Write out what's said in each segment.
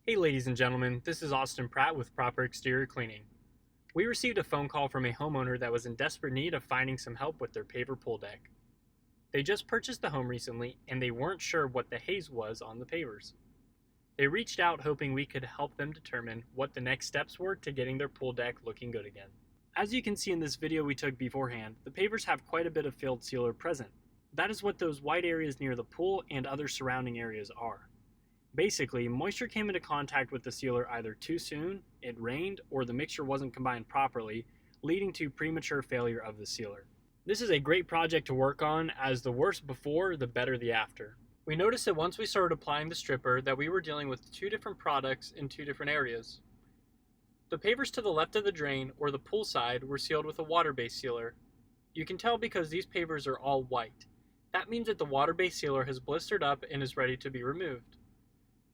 Hey ladies and gentlemen, this is Austin Pratt with Proper Exterior Cleaning. We received a phone call from a homeowner that was in desperate need of finding some help with their paver pool deck. They just purchased the home recently and they weren't sure what the haze was on the pavers. They reached out hoping we could help them determine what the next steps were to getting their pool deck looking good again. As you can see in this video we took beforehand, the pavers have quite a bit of failed sealer present. That is what those white areas near the pool and other surrounding areas are. Basically, moisture came into contact with the sealer either too soon, it rained, or the mixture wasn't combined properly, leading to premature failure of the sealer. This is a great project to work on, as the worse before, the better the after. We noticed that once we started applying the stripper that we were dealing with two different products in two different areas. The pavers to the left of the drain, or the pool side, were sealed with a water-based sealer. You can tell because these pavers are all white. That means that the water-based sealer has blistered up and is ready to be removed.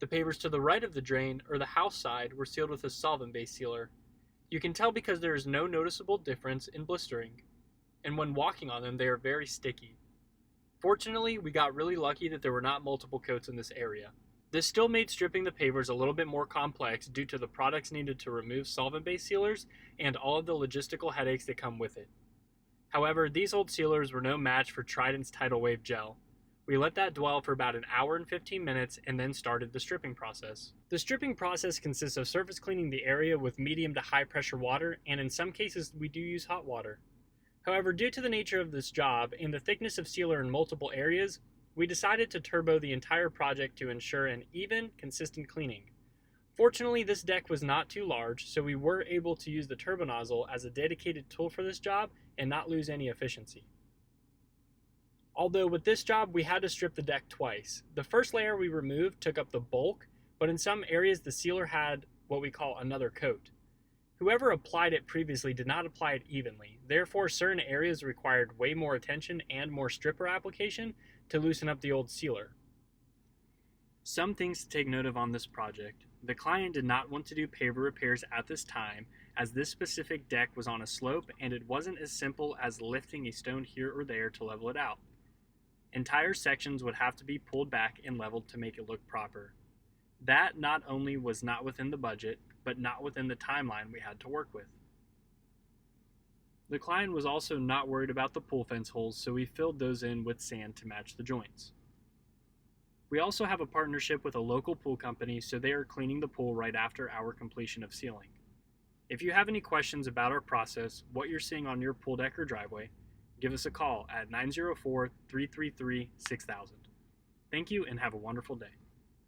The pavers to the right of the drain, or the house side, were sealed with a solvent-based sealer. You can tell because there is no noticeable difference in blistering, and when walking on them they are very sticky. Fortunately, we got really lucky that there were not multiple coats in this area. This still made stripping the pavers a little bit more complex due to the products needed to remove solvent-based sealers and all of the logistical headaches that come with it. However, these old sealers were no match for Trident's Tidal Wave Gel. We let that dwell for about an hour and 15 minutes and then started the stripping process. The stripping process consists of surface cleaning the area with medium to high pressure water, and in some cases we do use hot water. However, due to the nature of this job and the thickness of sealer in multiple areas, we decided to turbo the entire project to ensure an even, consistent cleaning. Fortunately, this deck was not too large, so we were able to use the turbo nozzle as a dedicated tool for this job and not lose any efficiency. Although with this job we had to strip the deck twice. The first layer we removed took up the bulk, but in some areas the sealer had what we call another coat. Whoever applied it previously did not apply it evenly, therefore certain areas required way more attention and more stripper application to loosen up the old sealer. Some things to take note of on this project. The client did not want to do paver repairs at this time, as this specific deck was on a slope and it wasn't as simple as lifting a stone here or there to level it out. Entire sections would have to be pulled back and leveled to make it look proper. That not only was not within the budget, but not within the timeline we had to work with. The client was also not worried about the pool fence holes, so we filled those in with sand to match the joints. We also have a partnership with a local pool company, so they are cleaning the pool right after our completion of sealing. If you have any questions about our process, what you're seeing on your pool deck or driveway, give us a call at 904-333-6000. Thank you and have a wonderful day.